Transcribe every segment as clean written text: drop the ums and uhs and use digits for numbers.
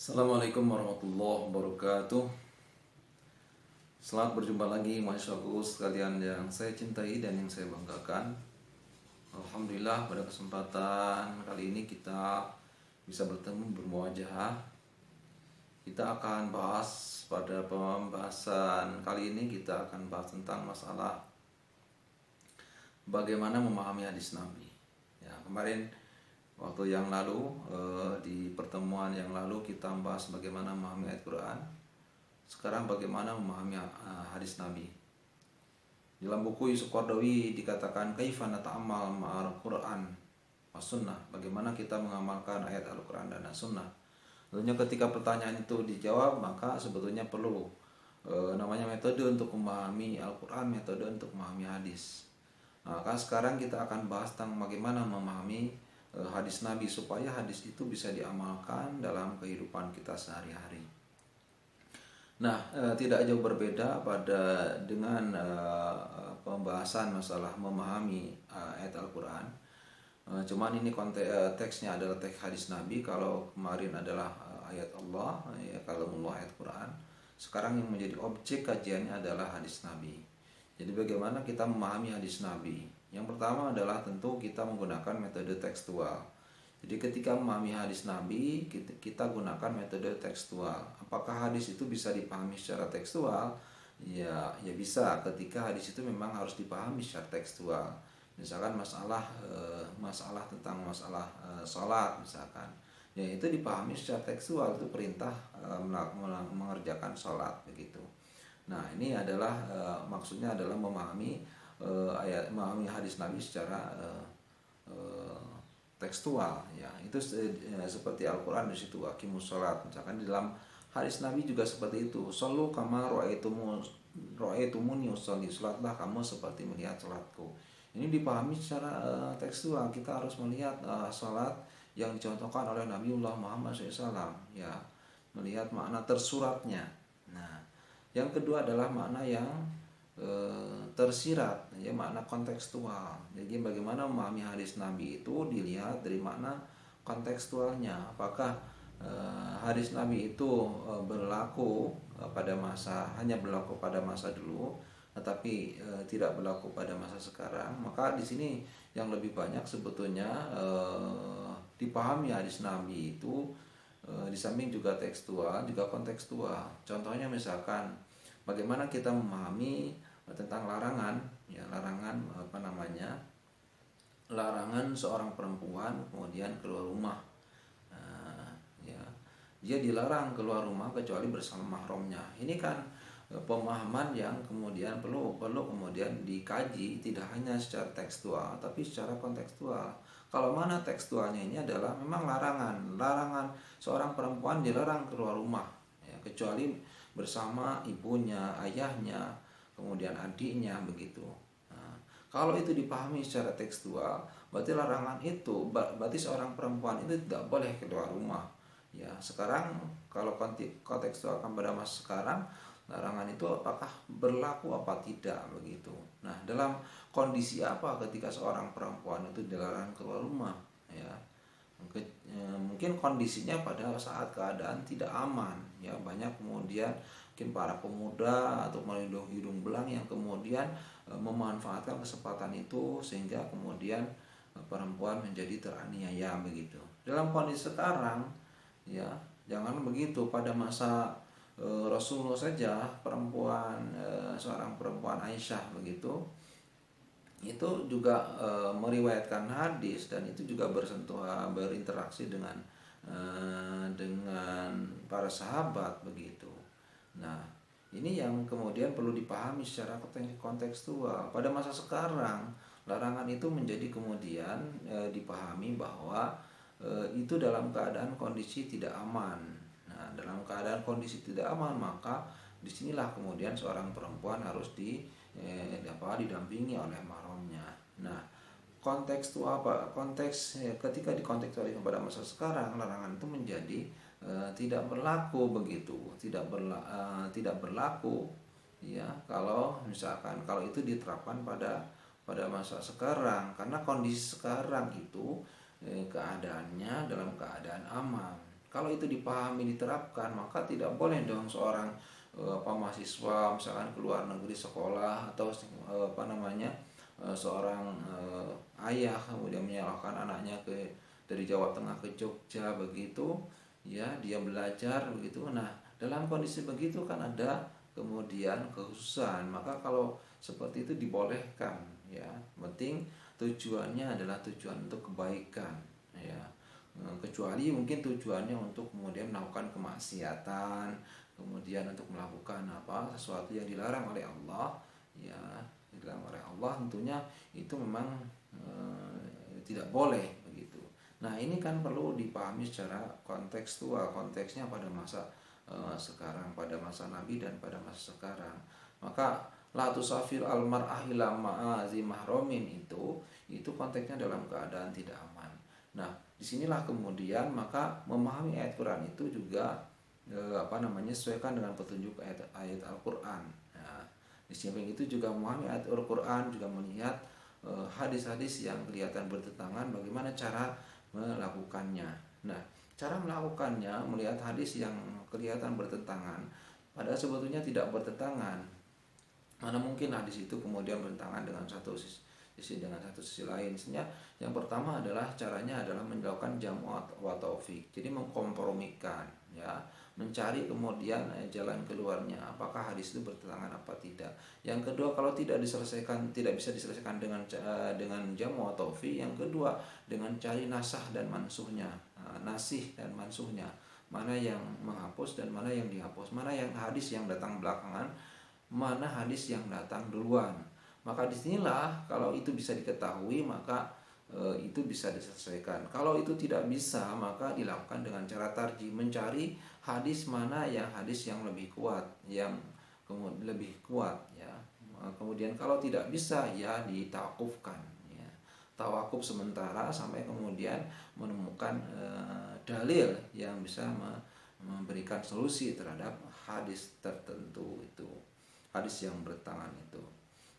Assalamualaikum warahmatullahi wabarakatuh. Selamat berjumpa lagi mahasiswaku sekalian yang saya cintai dan yang saya banggakan. Alhamdulillah pada kesempatan kali ini kita bisa bertemu bermuajah. Kita akan bahas pada pembahasan kali ini kita akan bahas tentang masalah bagaimana memahami hadis Nabi. Ya, kemarin waktu yang lalu di pertemuan yang lalu kita membahas bagaimana memahami ayat Quran. Sekarang bagaimana memahami hadis Nabi. Dalam buku Yusuf Qaradawi dikatakan kaifa nata'ammal ma'al Quran was sunnah. Bagaimana kita mengamalkan ayat Al-Quran dan As-Sunnah. Tentunya ketika pertanyaan itu dijawab, maka sebetulnya perlu namanya metode untuk memahami Al-Quran, metode untuk memahami hadis. Maka sekarang kita akan bahas tentang bagaimana memahami hadis Nabi supaya hadis itu bisa diamalkan dalam kehidupan kita sehari-hari. Nah, tidak jauh berbeda dengan pembahasan masalah memahami ayat Al-Quran. Cuman ini teksnya adalah teks hadis Nabi. Kalau kemarin adalah ayat Allah, ya kalamullah ayat Quran. Sekarang yang menjadi objek kajiannya adalah hadis Nabi. Jadi bagaimana kita memahami hadis Nabi? Yang pertama adalah tentu kita menggunakan metode tekstual. Jadi ketika memahami hadis Nabi, kita gunakan metode tekstual. Apakah hadis itu bisa dipahami secara tekstual? Ya bisa. Ketika hadis itu memang harus dipahami secara tekstual. Misalkan masalah sholat misalkan, ya itu dipahami secara tekstual, itu perintah mengerjakan sholat begitu. Nah ini adalah maksudnya adalah memahami memahami hadis Nabi secara tekstual, ya itu seperti Al-Quran di situ aqimus sholat, misalkan di dalam hadis Nabi juga seperti itu, shollu kama ra'aitumuni usolli, sholatlah kamu seperti melihat sholatku. Ini dipahami secara tekstual. Kita harus melihat sholat yang dicontohkan oleh Nabiullah Muhammad SAW, ya melihat makna tersuratnya. Nah yang kedua adalah makna yang tersirat, ya makna kontekstual. Jadi bagaimana memahami hadis Nabi itu dilihat dari makna kontekstualnya. Apakah hadis Nabi itu hanya berlaku pada masa dulu, tetapi tidak berlaku pada masa sekarang? Maka di sini yang lebih banyak sebetulnya dipahami hadis Nabi itu di samping juga tekstual, juga kontekstual. Contohnya misalkan bagaimana kita memahami tentang larangan larangan seorang perempuan kemudian keluar rumah. Dia dilarang keluar rumah kecuali bersama mahramnya. Ini kan pemahaman yang kemudian perlu kemudian dikaji, tidak hanya secara tekstual tapi secara kontekstual. Kalau mana tekstualnya ini adalah memang larangan seorang perempuan dilarang keluar rumah, ya, kecuali bersama ibunya, ayahnya, kemudian adiknya begitu. Nah, kalau itu dipahami secara tekstual, berarti larangan itu berarti seorang perempuan itu tidak boleh keluar rumah. Ya, sekarang kalau kontekstualkan pada masa sekarang, larangan itu apakah berlaku apa tidak begitu. Nah, dalam kondisi apa ketika seorang perempuan itu dilarang keluar rumah? Ya, mungkin kondisinya pada saat keadaan tidak aman, ya banyak kemudian mungkin para pemuda atau hidung belang yang kemudian memanfaatkan kesempatan itu sehingga kemudian perempuan menjadi teraniaya begitu. Dalam kondisi sekarang, ya jangan begitu. Pada masa Rasulullah saja seorang perempuan Aisyah begitu, itu juga meriwayatkan hadis dan itu juga berinteraksi dengan para sahabat begitu. Nah ini yang kemudian perlu dipahami secara kontekstual. Pada masa sekarang larangan itu menjadi kemudian dipahami bahwa itu dalam keadaan kondisi tidak aman. Nah, dalam keadaan kondisi tidak aman, maka disinilah kemudian seorang perempuan harus didampingi oleh mahramnya. Nah, ketika dikontekstualisasi pada masa sekarang, larangan itu menjadi tidak berlaku begitu, tidak berlaku, ya kalau misalkan kalau itu diterapkan pada masa sekarang, karena kondisi sekarang itu keadaannya dalam keadaan aman. Kalau itu dipahami, diterapkan, maka tidak boleh dong seorang mahasiswa misalkan ke luar negeri sekolah, atau seorang ayah kemudian menyalahkan anaknya dari Jawa Tengah ke Jogja begitu, ya dia belajar begitu. Nah, dalam kondisi begitu kan ada kemudian kekhususan. Maka kalau seperti itu dibolehkan, ya penting tujuannya adalah tujuan untuk kebaikan, ya. Kecuali mungkin tujuannya untuk kemudian melakukan kemaksiatan, kemudian untuk melakukan sesuatu yang dilarang oleh Allah, ya dilarang oleh Allah, tentunya itu memang tidak boleh begitu. Nah, ini kan perlu dipahami secara kontekstual, konteksnya pada masa sekarang, pada masa Nabi dan pada masa sekarang. Maka la tusafir al mar'ah ila ma'azi mahromin itu konteksnya dalam keadaan tidak aman. Nah, disinilah kemudian maka memahami ayat Quran itu juga sesuaikan dengan petunjuk ayat Al-Quran. Nah, di samping itu juga memahami ayat Al-Quran, juga melihat hadis-hadis yang kelihatan bertentangan, bagaimana cara melakukannya. Nah, cara melakukannya, melihat hadis yang kelihatan bertentangan, padahal sebetulnya tidak bertentangan. Mana mungkin hadis itu kemudian bertentangan dengan satu sisi dengan satu sisi lain. Sebenarnya yang pertama adalah caranya adalah melakukan jamu wa taufik. Jadi mengkompromikan, ya, mencari kemudian jalan keluarnya. Apakah hadis itu bertentangan apa tidak? Yang kedua, kalau tidak bisa diselesaikan dengan jamu wa taufik, yang kedua dengan cari nasah dan mansuhnya. Nasih dan mansuhnya. Mana yang menghapus dan mana yang dihapus, mana yang hadis yang datang belakangan, mana hadis yang datang duluan. Maka disinilah kalau itu bisa diketahui, maka itu bisa diselesaikan. Kalau itu tidak bisa, maka dilakukan dengan cara tarjih, mencari hadis mana yang hadis yang lebih kuat, yang lebih kuat, ya. Kemudian kalau tidak bisa, ya ditawakufkan, ya. Tawakuf sementara sampai kemudian menemukan dalil yang bisa memberikan solusi terhadap hadis tertentu itu, hadis yang bertentangan itu.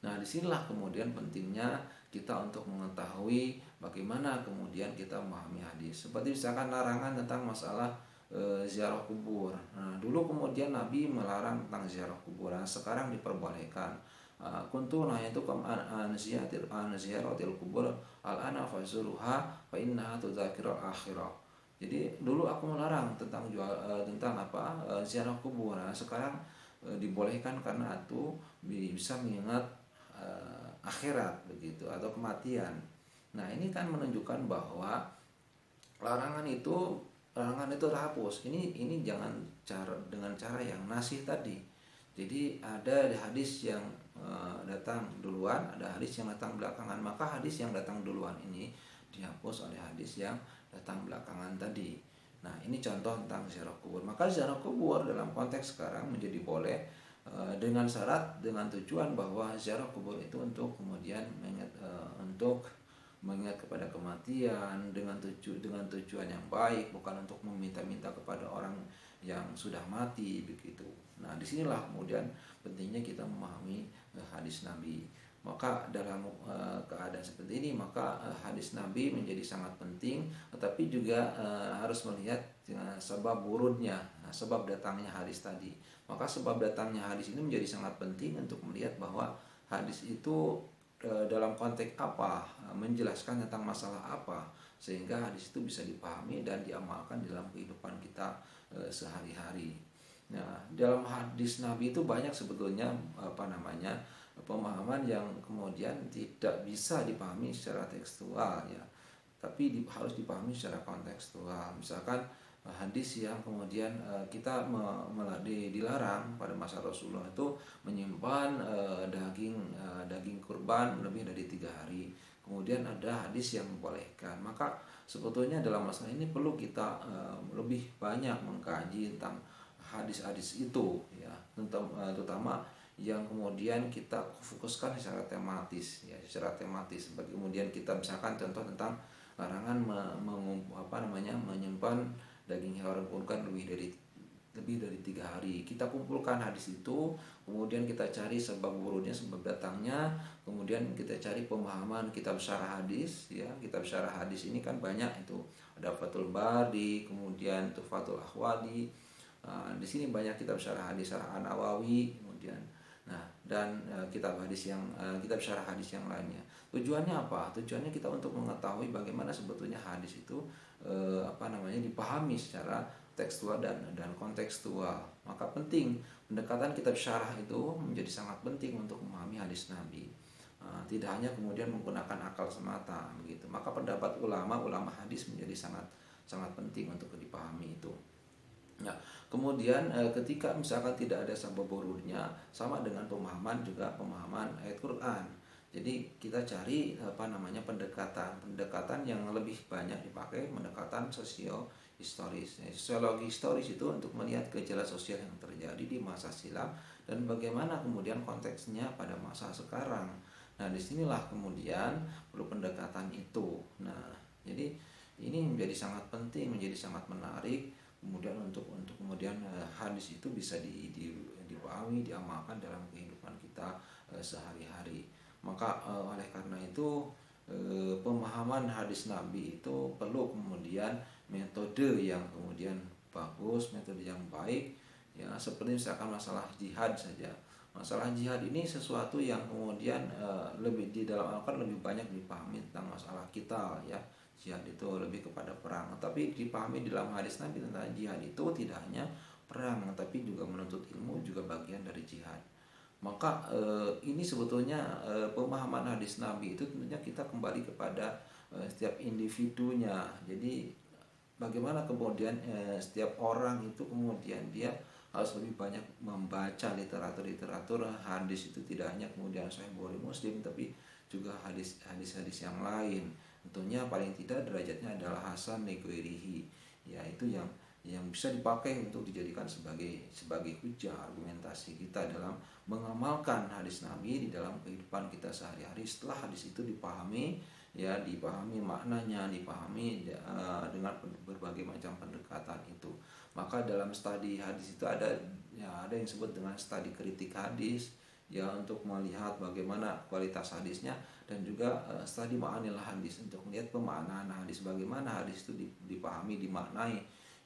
Nah, disinilah kemudian pentingnya kita untuk mengetahui bagaimana kemudian kita memahami hadis. Seperti misalkan larangan tentang masalah ziarah kubur. Nah, dulu kemudian Nabi melarang tentang ziarah kubur. Nah, sekarang diperbolehkan. Kuntu nahaytukum an ziyaratil kubur al-ana fazuruha fa innaha tudzakirul akhirah. Jadi dulu aku melarang tentang ziarah kubur. Nah, sekarang dibolehkan karena itu bisa mengingat akhirat begitu, atau kematian. Nah, ini kan menunjukkan bahwa larangan itu terhapus. Ini jangan dengan cara yang nasih tadi. Jadi ada hadis yang datang duluan, ada hadis yang datang belakangan. Maka hadis yang datang duluan ini dihapus oleh hadis yang datang belakangan tadi. Nah, ini contoh tentang ziarah kubur. Maka ziarah kubur dalam konteks sekarang menjadi boleh dengan syarat, dengan tujuan bahwa ziarah kubur itu untuk kemudian mengingat kepada kematian dengan tujuan yang baik, bukan untuk meminta-minta kepada orang yang sudah mati begitu. Nah, disinilah kemudian pentingnya kita memahami hadis Nabi. Maka dalam keadaan seperti ini, maka hadis Nabi menjadi sangat penting, tetapi juga harus melihat sebab wurudnya, sebab datangnya hadis tadi. Maka sebab datangnya hadis ini menjadi sangat penting untuk melihat bahwa hadis itu dalam konteks apa, menjelaskan tentang masalah apa, sehingga hadis itu bisa dipahami dan diamalkan dalam kehidupan kita sehari-hari. Nah, dalam hadis Nabi itu banyak sebetulnya pemahaman yang kemudian tidak bisa dipahami secara tekstual, ya, tapi harus dipahami secara kontekstual. Misalkan hadis yang kemudian kita dilarang pada masa Rasulullah itu menyimpan daging kurban lebih dari 3 hari. Kemudian ada hadis yang membolehkan. Maka sebetulnya dalam masalah ini perlu kita lebih banyak mengkaji tentang hadis-hadis itu, ya, terutama yang kemudian kita fokuskan secara tematis, ya, secara tematis. Seperti kemudian kita misalkan contoh tentang larangan menyimpan daging hewan kurban lebih dari lebih dari 3 hari. Kita kumpulkan hadis itu, kemudian kita cari sebab wurudnya, sebab datangnya, kemudian kita cari pemahaman kitab syarah hadis. Ya, kitab syarah hadis ini kan banyak itu. Ada Fathul Bari, kemudian Tuhfatul Ahwadi. Di sini banyak kitab syarah hadis, syarah An-Nawawi, kemudian dan kitab syarah hadis yang lainnya. Tujuannya apa? Tujuannya kita untuk mengetahui bagaimana sebetulnya hadis itu dipahami secara tekstual dan kontekstual. Maka penting pendekatan kitab syarah itu menjadi sangat penting untuk memahami hadis Nabi. Tidak hanya kemudian menggunakan akal semata begitu. Maka pendapat ulama hadis menjadi sangat sangat penting untuk dipahami itu. Ya, kemudian ketika misalkan tidak ada sabab wurudnya, sama dengan pemahaman ayat Quran. Jadi kita cari pendekatan yang lebih banyak dipakai, pendekatan historis. Sosiologi historis itu untuk melihat gejala sosial yang terjadi di masa silam dan bagaimana kemudian konteksnya pada masa sekarang. Nah, disinilah kemudian perlu pendekatan itu. Nah, jadi ini menjadi sangat penting, menjadi sangat menarik. Kemudian untuk kemudian hadis itu bisa dipahami, diamalkan dalam kehidupan kita sehari-hari. Maka oleh karena itu pemahaman hadis Nabi itu perlu kemudian metode yang kemudian bagus, metode yang baik. Ya, seperti misalkan masalah jihad saja. Masalah jihad ini sesuatu yang kemudian lebih di dalam Al-Quran lebih banyak dipahami tentang masalah kita, ya. Jihad itu lebih kepada perang, tapi dipahami dalam hadis Nabi tentang jihad itu tidak hanya perang, tapi juga menuntut ilmu, juga bagian dari jihad. Maka ini sebetulnya pemahaman hadis Nabi itu tentunya kita kembali kepada setiap individunya. Jadi bagaimana kemudian setiap orang itu kemudian dia harus lebih banyak membaca literatur hadis itu, tidak hanya kemudian Sahih Bukhari Muslim, tapi juga hadis-hadis yang lain. Tentunya paling tidak derajatnya adalah hasan negoirihi, yaitu yang bisa dipakai untuk dijadikan sebagai hujah argumentasi kita dalam mengamalkan hadis Nabi di dalam kehidupan kita sehari-hari. Setelah hadis itu dipahami maknanya, dipahami dengan berbagai macam pendekatan itu. Maka dalam studi hadis itu ada yang disebut dengan studi kritik hadis, ya, untuk melihat bagaimana kualitas hadisnya, dan juga studi ma'anil hadis untuk melihat pemaknaan hadis, bagaimana hadis itu dipahami, dimaknai,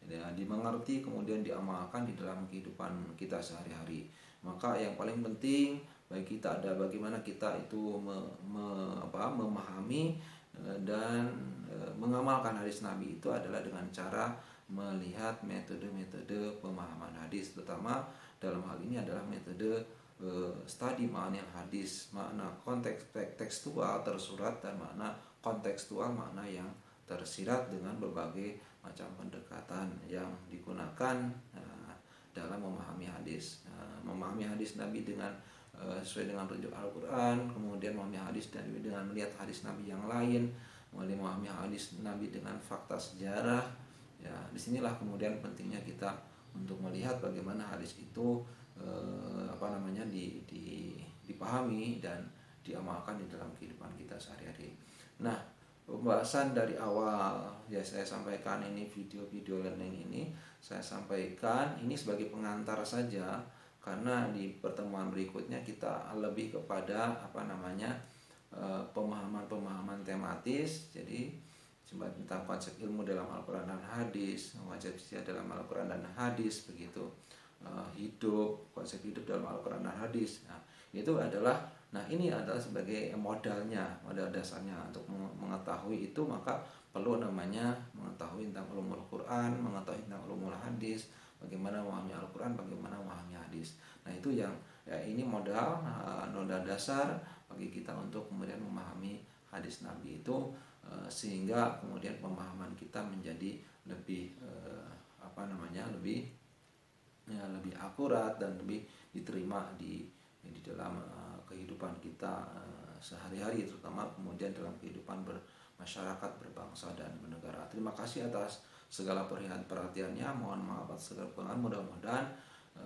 ya, dimengerti, kemudian diamalkan di dalam kehidupan kita sehari-hari. Maka yang paling penting bagi kita ada bagaimana kita itu memahami dan mengamalkan hadis Nabi itu adalah dengan cara melihat metode-metode pemahaman hadis, terutama dalam hal ini adalah metode studi ma'anil hadis, makna konteks tekstual tersurat dan makna kontekstual, makna yang tersirat, dengan berbagai macam pendekatan yang digunakan dalam memahami hadis. Memahami hadis Nabi dengan sesuai dengan petunjuk Al-Quran, kemudian memahami hadis Nabi dengan melihat hadis Nabi yang lain, memahami hadis Nabi dengan fakta sejarah. Ya, disinilah kemudian pentingnya kita untuk melihat bagaimana hadis itu dipahami dan diamalkan di dalam kehidupan kita sehari-hari. Nah, pembahasan dari awal ya saya sampaikan ini, video learning ini saya sampaikan ini sebagai pengantar saja, karena di pertemuan berikutnya kita lebih kepada pemahaman tematis. Jadi tentang konsep ilmu dalam Al-Quran dan hadis, konsep dalam Al-Quran dan hadis, begitu. Konsep hidup dalam Al-Quran dan hadis. Ini adalah sebagai modal dasarnya untuk mengetahui itu. Maka perlu mengetahui tentang ulumul Quran, mengetahui tentang ulumul hadis, bagaimana memahami Al-Quran, bagaimana memahami hadis. Nah, itu ini modal dasar bagi kita untuk kemudian memahami hadis Nabi itu, sehingga kemudian pemahaman kita menjadi lebih lebih akurat dan lebih diterima di dalam kehidupan kita sehari-hari, terutama kemudian dalam kehidupan bermasyarakat, berbangsa dan bernegara. Terima kasih atas segala perhatiannya. Mohon maaf atas segala kekurangan. Mudah-mudahan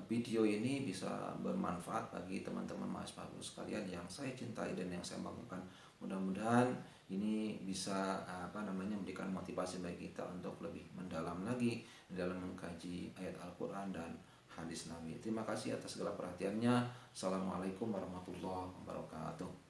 video ini bisa bermanfaat bagi teman-teman mahasiswa sekalian yang saya cintai dan yang saya banggakan. Mudah-mudahan ini bisa memberikan motivasi bagi kita untuk lebih mendalam lagi dalam mengkaji ayat Al-Quran dan hadis Nabi. Terima kasih atas segala perhatiannya. Assalamualaikum warahmatullahi wabarakatuh.